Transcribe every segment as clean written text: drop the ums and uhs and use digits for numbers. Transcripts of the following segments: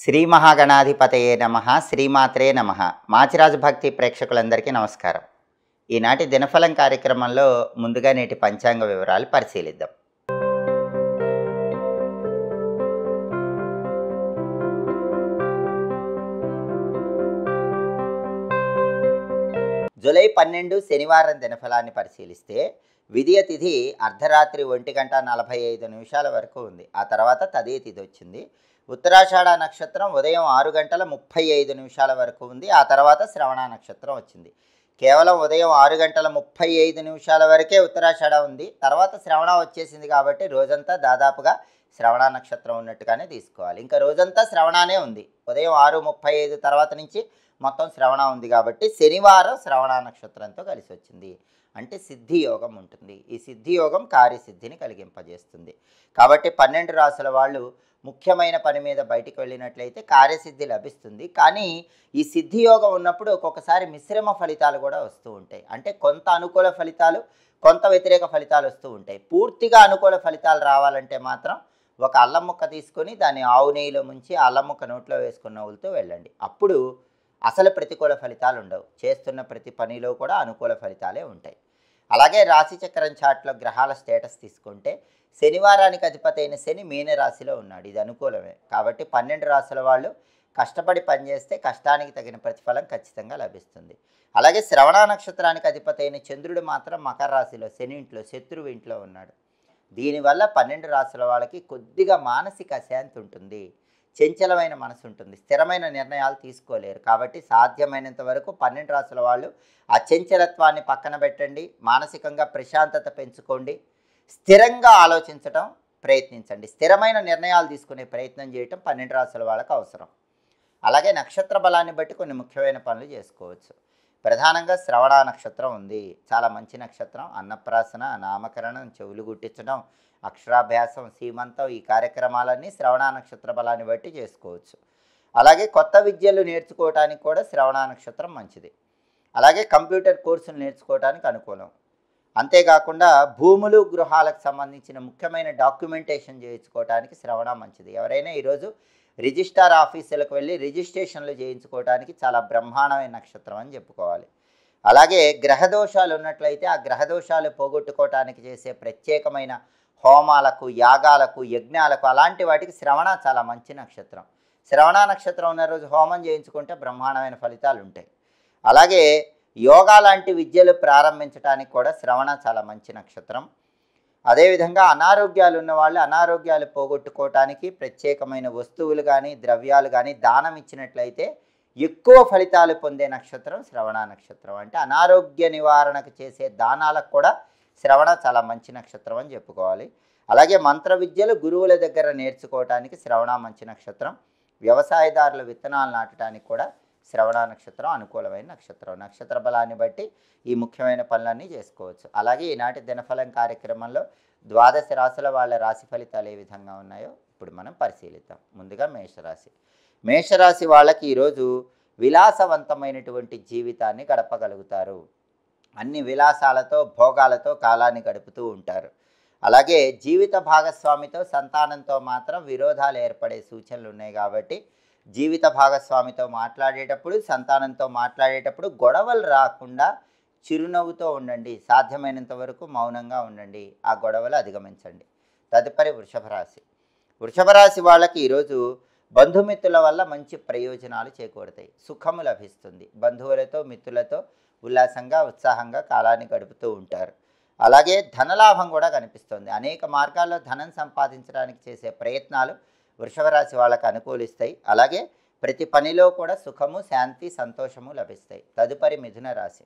శ్రీ మహాగణాధిపతయే నమః. శ్రీమాత్రే నమః. మాచిరాజు భక్తి ప్రేక్షకులందరికీ నమస్కారం. ఈనాటి దినఫలం కార్యక్రమంలో ముందుగా నేటి పంచాంగ వివరాలు పరిశీలిద్దాం. జూలై 12 శనివారం దినఫలాన్ని పరిశీలిస్తే విదియ తిథి అర్ధరాత్రి 1:45 వరకు ఉంది. ఆ తర్వాత తదియ తిథి వచ్చింది. ఉత్తరాషాఢ నక్షత్రం ఉదయం 6:35 వరకు ఉంది. ఆ తర్వాత శ్రవణ నక్షత్రం వచ్చింది. కేవలం ఉదయం 6:35 వరకే ఉత్తరాషాఢ ఉంది. తర్వాత శ్రవణ వచ్చేసింది కాబట్టి రోజంతా దాదాపుగా శ్రవణ నక్షత్రం ఉన్నట్టుగానే తీసుకోవాలి. ఇంకా రోజంతా శ్రవణానే ఉంది. ఉదయం 6:35 తర్వాత నుంచి మొత్తం శ్రవణ ఉంది కాబట్టి శనివారం శ్రవణ నక్షత్రంతో కలిసి వచ్చింది. అంటే సిద్ధి యోగం ఉంటుంది. ఈ సిద్ధి యోగం కార్యసిద్ధిని కలిగింపజేస్తుంది. కాబట్టి 12 రాసుల వాళ్ళు ముఖ్యమైన పని మీద బయటికి వెళ్ళినట్లయితే కార్యసిద్ధి లభిస్తుంది. కానీ ఈ సిద్ధి యోగం ఉన్నప్పుడు ఒక్కొక్కసారి మిశ్రమ ఫలితాలు కూడా వస్తూ ఉంటాయి. అంటే కొంత అనుకూల ఫలితాలు, కొంత వ్యతిరేక ఫలితాలు వస్తూ ఉంటాయి. పూర్తిగా అనుకూల ఫలితాలు రావాలంటే మాత్రం ఒక అల్లం ముక్క తీసుకొని దాన్ని ఆవు నెయ్యిలో ముంచి అల్లం ముక్క నోట్లో వేసుకుని నవ్వులుతూ వెళ్ళండి. అప్పుడు అసలు ప్రతికూల ఫలితాలు ఉండవు. చేస్తున్న ప్రతి పనిలో కూడా అనుకూల ఫలితాలే ఉంటాయి. అలాగే రాశిచక్రం చాట్లో గ్రహాల స్టేటస్ తీసుకుంటే శనివారానికి అధిపతి అయిన శని మీనరాశిలో ఉన్నాడు. ఇది అనుకూలమే. కాబట్టి 12 రాశుల వాళ్ళు కష్టపడి పనిచేస్తే కష్టానికి తగిన ప్రతిఫలం ఖచ్చితంగా లభిస్తుంది. అలాగే శ్రవణ నక్షత్రానికి అధిపతి అయిన చంద్రుడు మాత్రం మకర రాశిలో శని ఇంట్లో శత్రువు ఇంట్లో ఉన్నాడు. దీనివల్ల 12 రాశుల వాళ్ళకి కొద్దిగా మానసిక అశాంతి ఉంటుంది. చంచలమైన మనసు ఉంటుంది. స్థిరమైన నిర్ణయాలు తీసుకోలేరు. కాబట్టి సాధ్యమైనంత వరకు 12 రాశుల వాళ్ళు ఆ చంచలత్వాన్ని పక్కన పెట్టండి. మానసికంగా ప్రశాంతత పెంచుకోండి. స్థిరంగా ఆలోచించడం ప్రయత్నించండి. స్థిరమైన నిర్ణయాలు తీసుకునే ప్రయత్నం చేయటం 12 రాశుల వాళ్ళకు అవసరం. అలాగే నక్షత్ర బలాన్ని బట్టి కొన్ని ముఖ్యమైన పనులు చేసుకోవచ్చు. ప్రధానంగా శ్రవణ నక్షత్రం ఉంది. చాలా మంచి నక్షత్రం. అన్నప్రాసన, నామకరణం, చెవులు గుట్టించడం, అక్షరాభ్యాసం, సీమంతం ఈ కార్యక్రమాలన్నీ శ్రవణ నక్షత్ర బలాన్ని బట్టి చేసుకోవచ్చు. అలాగే కొత్త విద్యలు నేర్చుకోవడానికి కూడా శ్రవణ నక్షత్రం మంచిది. అలాగే కంప్యూటర్ కోర్సులు నేర్చుకోవడానికి అనుకూలం. అంతేకాకుండా భూములు, గృహాలకు సంబంధించిన ముఖ్యమైన డాక్యుమెంటేషన్ చేయించుకోవడానికి శ్రవణ మంచిది. ఎవరైనా ఈరోజు రిజిస్టార్ ఆఫీసులకు వెళ్ళి రిజిస్ట్రేషన్లు చేయించుకోవడానికి చాలా బ్రహ్మాండమైన నక్షత్రం అని చెప్పుకోవాలి. అలాగే గ్రహదోషాలు ఉన్నట్లయితే ఆ గ్రహదోషాలు పోగొట్టుకోవటానికి చేసే ప్రత్యేకమైన హోమాలకు, యాగాలకు, యజ్ఞాలకు అలాంటి వాటికి శ్రవణ చాలా మంచి నక్షత్రం. శ్రవణ నక్షత్రం ఉన్న రోజు హోమం చేయించుకుంటే బ్రహ్మాండమైన ఫలితాలు ఉంటాయి. అలాగే యోగా లాంటి విద్యలు ప్రారంభించడానికి కూడా శ్రవణ చాలా మంచి నక్షత్రం. అదేవిధంగా అనారోగ్యాలు ఉన్నవాళ్ళు అనారోగ్యాలు పోగొట్టుకోవటానికి ప్రత్యేకమైన వస్తువులు కానీ ద్రవ్యాలు కానీ దానం ఇచ్చినట్లయితే ఎక్కువ ఫలితాలు పొందే నక్షత్రం శ్రవణ నక్షత్రం. అంటే అనారోగ్య నివారణకు చేసే దానాలకు కూడా శ్రవణ చాలా మంచి నక్షత్రం అని చెప్పుకోవాలి. అలాగే మంత్ర విద్యలు గురువుల దగ్గర నేర్చుకోవటానికి శ్రవణ మంచి నక్షత్రం. వ్యవసాయదారుల విత్తనాలు నాటడానికి కూడా శ్రవణ నక్షత్రం అనుకూలమైన నక్షత్రం. నక్షత్ర బలాన్ని బట్టి ఈ ముఖ్యమైన పనులన్నీ చేసుకోవచ్చు. అలాగే ఈనాటి దినఫలం కార్యక్రమంలో 12 రాశుల వాళ్ళ రాశి ఫలితాలు ఏ విధంగా ఉన్నాయో ఇప్పుడు మనం పరిశీలిద్దాం. ముందుగా మేషరాశి. మేషరాశి వాళ్ళకి ఈరోజు విలాసవంతమైనటువంటి జీవితాన్ని గడపగలుగుతారు. అన్ని విలాసాలతో భోగాలతో కాలాన్ని గడుపుతూ ఉంటారు. అలాగే జీవిత భాగస్వామితో సంతానంతో మాత్రం విరోధాలు ఏర్పడే సూచనలు ఉన్నాయి. కాబట్టి జీవిత భాగస్వామితో మాట్లాడేటప్పుడు, సంతానంతో మాట్లాడేటప్పుడు గొడవలు రాకుండా చిరునవ్వుతో ఉండండి. సాధ్యమైనంత వరకు మౌనంగా ఉండండి. ఆ గొడవలు అధిగమించండి. తదుపరి వృషభ రాశి. వృషభ రాశి వాళ్ళకి ఈరోజు బంధుమిత్రుల వల్ల మంచి ప్రయోజనాలు చేకూరుతాయి. సుఖము లభిస్తుంది. బంధువులతో, మిత్రులతో ఉల్లాసంగా, ఉత్సాహంగా కాలాన్ని గడుపుతూ ఉంటారు. అలాగే ధనలాభం కూడా కనిపిస్తుంది. అనేక మార్గాల్లో ధనం సంపాదించడానికి చేసే ప్రయత్నాలు వృషభ రాశి వాళ్ళకు అనుకూలిస్తాయి. అలాగే ప్రతి పనిలో కూడా సుఖము, శాంతి, సంతోషము లభిస్తాయి. తదుపరి మిథున రాశి.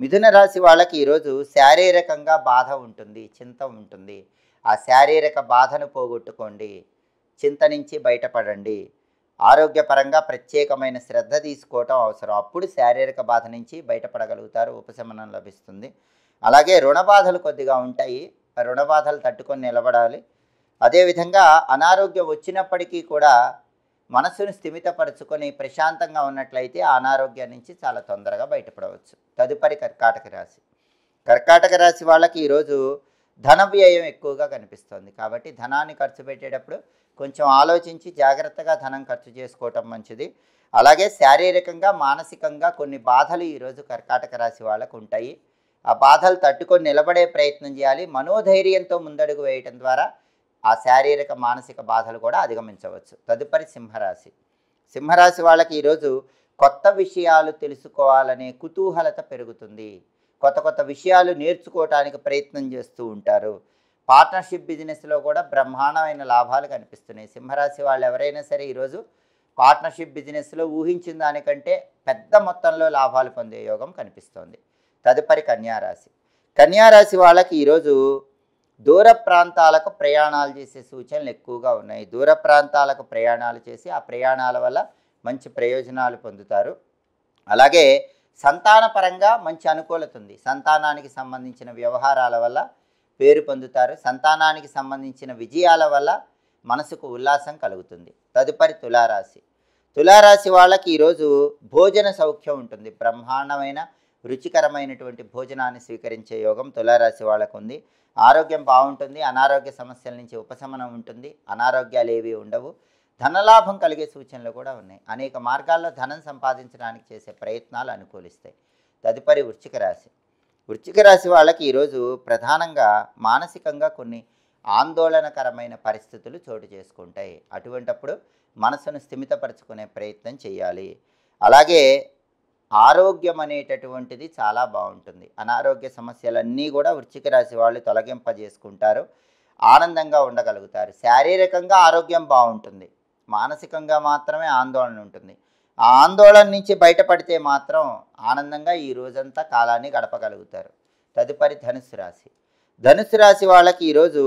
మిథున రాశి వాళ్ళకి ఈరోజు శారీరకంగా బాధ ఉంటుంది, చింత ఉంటుంది. ఆ శారీరక బాధను పోగొట్టుకోండి. చింత నుంచి బయటపడండి. ఆరోగ్యపరంగా ప్రత్యేకమైన శ్రద్ధ తీసుకోవటం అవసరం. అప్పుడు శారీరక బాధ నుంచి బయటపడగలుగుతారు. ఉపశమనం లభిస్తుంది. అలాగే రుణ బాధలు కొద్దిగా ఉంటాయి. ఆ రుణ బాధలు తట్టుకొని నిలబడాలి. అదేవిధంగా అనారోగ్యం వచ్చినప్పటికీ కూడా మనసును స్థిమితపరుచుకొని ప్రశాంతంగా ఉన్నట్లయితే ఆ అనారోగ్యం నుంచి చాలా తొందరగా బయటపడవచ్చు. తదుపరి కర్కాటక రాశి. కర్కాటక రాశి వాళ్ళకి ఈరోజు ధన వ్యయం ఎక్కువగా కనిపిస్తుంది. కాబట్టి ధనాన్ని ఖర్చు పెట్టేటప్పుడు కొంచెం ఆలోచించి జాగ్రత్తగా ధనం ఖర్చు చేసుకోవటం మంచిది. అలాగే శారీరకంగా మానసికంగా కొన్ని బాధలు ఈరోజు కర్కాటక రాశి వాళ్ళకు ఉంటాయి. ఆ బాధలు తట్టుకొని నిలబడే ప్రయత్నం చేయాలి. మనోధైర్యంతో ముందడుగు వేయటం ద్వారా ఆ శారీరక మానసిక బాధలు కూడా అధిగమించవచ్చు. తదుపరి సింహరాశి. సింహరాశి వాళ్ళకి ఈరోజు కొత్త విషయాలు తెలుసుకోవాలనే కుతూహలత పెరుగుతుంది. కొత్త కొత్త విషయాలు నేర్చుకోవటానికి ప్రయత్నం చేస్తూ ఉంటారు. పార్ట్నర్షిప్ బిజినెస్లో కూడా బ్రహ్మాండమైన లాభాలు కనిపిస్తున్నాయి. సింహరాశి వాళ్ళు ఎవరైనా సరే ఈరోజు పార్ట్నర్షిప్ బిజినెస్లో ఊహించిన దానికంటే పెద్ద మొత్తంలో లాభాలు పొందే యోగం కనిపిస్తోంది. తదుపరి కన్యారాశి. కన్యారాశి వాళ్ళకి ఈరోజు దూర ప్రాంతాలకు ప్రయాణాలు చేసే సూచనలు ఎక్కువగా ఉన్నాయి. దూర ప్రాంతాలకు ప్రయాణాలు చేసి ఆ ప్రయాణాల వల్ల మంచి ప్రయోజనాలు పొందుతారు. అలాగే సంతానపరంగా మంచి అనుకూలత ఉంది. సంతానానికి సంబంధించిన వ్యవహారాల వల్ల పేరు పొందుతారు. సంతానానికి సంబంధించిన విజయాల వల్ల మనసుకు ఉల్లాసం కలుగుతుంది. తదుపరి తులారాశి. తులారాశి వాళ్ళకి ఈరోజు భోజన సౌఖ్యం ఉంటుంది. బ్రహ్మాండమైన రుచికరమైనటువంటి భోజనాన్ని స్వీకరించే యోగం తులారాశి వాళ్ళకు ఉంది. ఆరోగ్యం బాగుంటుంది. అనారోగ్య సమస్యల నుంచి ఉపశమనం ఉంటుంది. అనారోగ్యాలు ఏవి ఉండవు. ధనలాభం కలిగే సూచనలు కూడా ఉన్నాయి. అనేక మార్గాల్లో ధనం సంపాదించడానికి చేసే ప్రయత్నాలు అనుకూలిస్తాయి. తదుపరి వృశ్చిక రాశి. వృశ్చిక రాశి వాళ్ళకి ఈరోజు ప్రధానంగా మానసికంగా కొన్ని ఆందోళనకరమైన పరిస్థితులు చోటు చేసుకుంటాయి. అటువంటప్పుడు మనసును స్థిమితపరచుకునే ప్రయత్నం చేయాలి. అలాగే ఆరోగ్యం అనేటటువంటిది చాలా బాగుంటుంది. అనారోగ్య సమస్యలన్నీ కూడా వృశ్చిక రాశి వాళ్ళు తొలగింపజేసుకుంటారు. ఆనందంగా ఉండగలుగుతారు. శారీరకంగా ఆరోగ్యం బాగుంటుంది. మానసికంగా మాత్రమే ఆందోళన ఉంటుంది. ఆ ఆందోళన నుంచి బయటపడితే మాత్రం ఆనందంగా ఈ రోజంతా కాలాన్ని గడపగలుగుతారు. తదుపరి ధనుస్సు రాశి. ధనుస్సు రాశి వాళ్ళకి ఈరోజు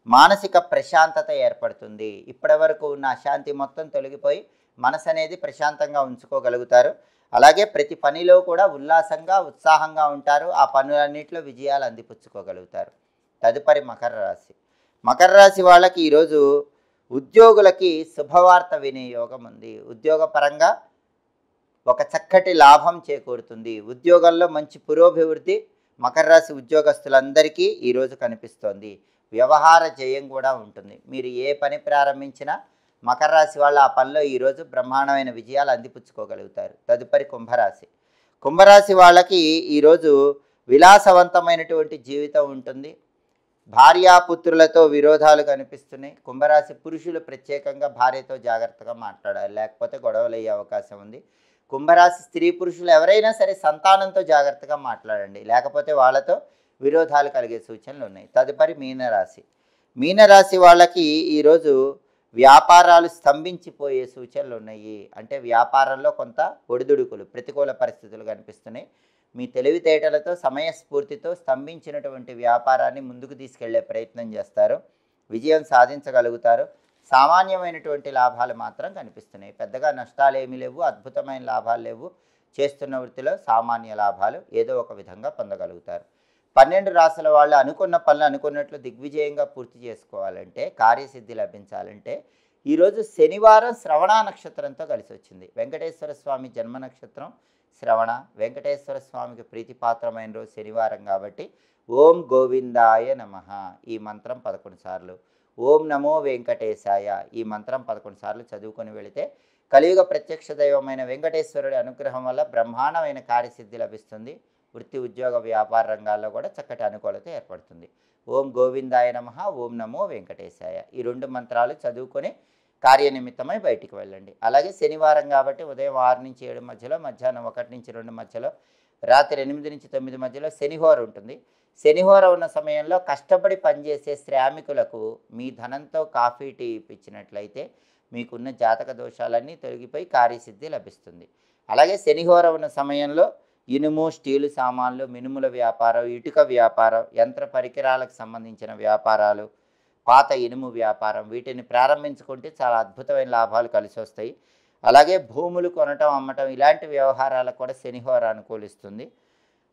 మానసిక ప్రశాంతత ఏర్పడుతుంది. ఇప్పటివరకు ఉన్న అశాంతి మొత్తం తొలగిపోయి మనసు అనేది ప్రశాంతంగా ఉంచుకోగలుగుతారు. అలాగే ప్రతి పనిలో కూడా ఉల్లాసంగా ఉత్సాహంగా ఉంటారు. ఆ పనులన్నింటిలో విజయాలు అందిపుచ్చుకోగలుగుతారు. తదుపరి మకర రాశి. మకర రాశి వాళ్ళకి ఈరోజు ఉద్యోగులకి శుభవార్త వినే యోగం ఉంది. ఉద్యోగపరంగా ఒక చక్కటి లాభం చేకూరుతుంది. ఉద్యోగంలో మంచి పురోభివృద్ధి మకర రాశి ఉద్యోగస్తులందరికీ ఈరోజు కనిపిస్తోంది. వ్యవహార జయం కూడా ఉంటుంది. మీరు ఏ పని ప్రారంభించినా మకర రాశి వాళ్ళు ఆ పనిలో ఈరోజు బ్రహ్మాండమైన విజయాలు అందిపుచ్చుకోగలుగుతారు. తదుపరి కుంభరాశి. కుంభరాశి వాళ్ళకి ఈరోజు విలాసవంతమైనటువంటి జీవితం ఉంటుంది. భార్యాపుత్రులతో విరోధాలు కనిపిస్తున్నాయి. కుంభరాశి పురుషులు ప్రత్యేకంగా భార్యతో జాగ్రత్తగా మాట్లాడాలి, లేకపోతే గొడవలు అయ్యే అవకాశం ఉంది. కుంభరాశి స్త్రీ పురుషులు ఎవరైనా సరే సంతానంతో జాగ్రత్తగా మాట్లాడండి, లేకపోతే వాళ్ళతో విరోధాలు కలిగే సూచనలు ఉన్నాయి. తదుపరి మీనరాశి. మీనరాశి వాళ్ళకి ఈరోజు వ్యాపారాలు స్తంభించిపోయే సూచనలు ఉన్నాయి. అంటే వ్యాపారంలో కొంత ఒడిదుడుకులు, ప్రతికూల పరిస్థితులు కనిపిస్తున్నాయి. మీ తెలివితేటలతో సమయస్ఫూర్తితో స్తంభించినటువంటి వ్యాపారాన్ని ముందుకు తీసుకెళ్లే ప్రయత్నం చేస్తారు. విజయం సాధించగలుగుతారు. సామాన్యమైనటువంటి లాభాలు మాత్రం కనిపిస్తున్నాయి. పెద్దగా నష్టాలు ఏమీ లేవు, అద్భుతమైన లాభాలు లేవు. చేస్తున్న వృత్తిలో సామాన్య లాభాలు ఏదో ఒక విధంగా పొందగలుగుతారు. 12 రాశుల వాళ్ళు అనుకున్న పనులు అనుకున్నట్లు దిగ్విజయంగా పూర్తి చేసుకోవాలంటే, కార్యసిద్ధి లభించాలంటే ఈరోజు శనివారం శ్రవణ నక్షత్రంతో కలిసి వచ్చింది. వెంకటేశ్వర స్వామి జన్మ నక్షత్రం శ్రవణ. వెంకటేశ్వర స్వామికి ప్రీతిపాత్రమైన రోజు శనివారం కాబట్టి ఓం గోవిందాయ నమః ఈ మంత్రం 11 సార్లు, ఓం నమో వెంకటేశాయ ఈ మంత్రం 11 సార్లు చదువుకొని వెళితే కలియుగ ప్రత్యక్ష దైవమైన వెంకటేశ్వరుడి అనుగ్రహం వల్ల బ్రహ్మాండమైన కార్యసిద్ధి లభిస్తుంది. వృత్తి ఉద్యోగ వ్యాపార రంగాల్లో కూడా చక్కటి అనుకూలత ఏర్పడుతుంది. ఓం గోవిందాయ నమః, ఓం నమో వెంకటేశాయ ఈ 2 మంత్రాలు చదువుకొని కార్యనిమిత్తమై బయటికి వెళ్ళండి. అలాగే శనివారం కాబట్టి ఉదయం 6 నుంచి 7 మధ్యలో, మధ్యాహ్నం 1 నుంచి 2 మధ్యలో, రాత్రి 8 నుంచి 9 మధ్యలో శనిహోర ఉంటుంది. శనిహోర ఉన్న సమయంలో కష్టపడి పనిచేసే శ్రామికులకు మీ ధనంతో కాఫీ టీ ఇప్పించినట్లయితే మీకున్న జాతక దోషాలన్నీ తొలగిపోయి కార్యసిద్ధి లభిస్తుంది. అలాగే శనిహోర ఉన్న సమయంలో ఇనుము, స్టీలు సామాన్లు, మినుముల వ్యాపారం, ఇటుక వ్యాపారం, యంత్ర పరికరాలకు సంబంధించిన వ్యాపారాలు, పాత ఇనుము వ్యాపారం వీటిని ప్రారంభించుకుంటే చాలా అద్భుతమైన లాభాలు కలిసి వస్తాయి. అలాగే భూములు కొనటం, అమ్మటం ఇలాంటి వ్యవహారాలకు కూడా శనిహోర అనుకూలిస్తుంది.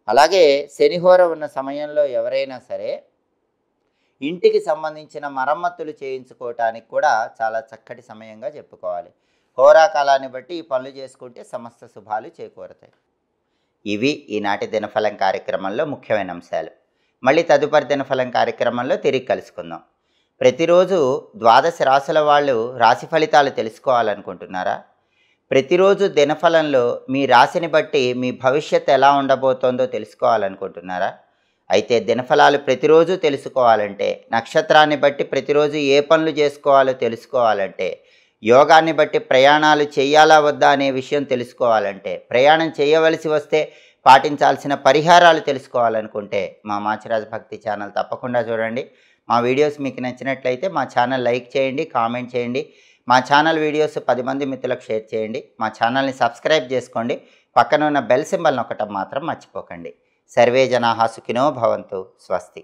అలాగే శనిహోర ఉన్న సమయంలో ఎవరైనా సరే ఇంటికి సంబంధించిన మరమ్మతులు చేయించుకోవటానికి కూడా చాలా చక్కటి సమయంగా చెప్పుకోవాలి. హోరాకాలాన్ని బట్టి ఈ పనులు చేసుకుంటే సమస్త శుభాలు చేకూరుతాయి. ఇవి ఈనాటి దినఫలం కార్యక్రమంలో ముఖ్యమైన అంశాలు. మళ్ళీ తదుపరి దినఫలం కార్యక్రమంలో తిరిగి కలుసుకుందాం. ప్రతిరోజు ద్వాదశ రాశుల వాళ్ళు రాశి ఫలితాలు తెలుసుకోవాలనుకుంటున్నారా? ప్రతిరోజు దినఫలంలో మీ రాశిని బట్టి మీ భవిష్యత్తు ఎలా ఉండబోతోందో తెలుసుకోవాలనుకుంటున్నారా? అయితే దినఫలాలు ప్రతిరోజు తెలుసుకోవాలంటే, నక్షత్రాన్ని బట్టి ప్రతిరోజు ఏ పనులు చేసుకోవాలో తెలుసుకోవాలంటే, యోగాన్ని బట్టి ప్రయాణాలు చేయాలా వద్దా అనే విషయం తెలుసుకోవాలంటే, ప్రయాణం చేయవలసి వస్తే పాటించాల్సిన పరిహారాలు తెలుసుకోవాలనుకుంటే మా మాచిరాజు భక్తి ఛానల్ తప్పకుండా చూడండి. మా వీడియోస్ మీకు నచ్చినట్లయితే మా ఛానల్ లైక్ చేయండి, కామెంట్ చేయండి. మా ఛానల్ వీడియోస్ 10 మంది మిత్రులకు షేర్ చేయండి. మా ఛానల్ని సబ్స్క్రైబ్ చేసుకోండి. పక్కన ఉన్న బెల్ సింబల్ నొక్కటం మాత్రం మర్చిపోకండి. సర్వే జనాః సుఖినో భవంతు. స్వస్తి.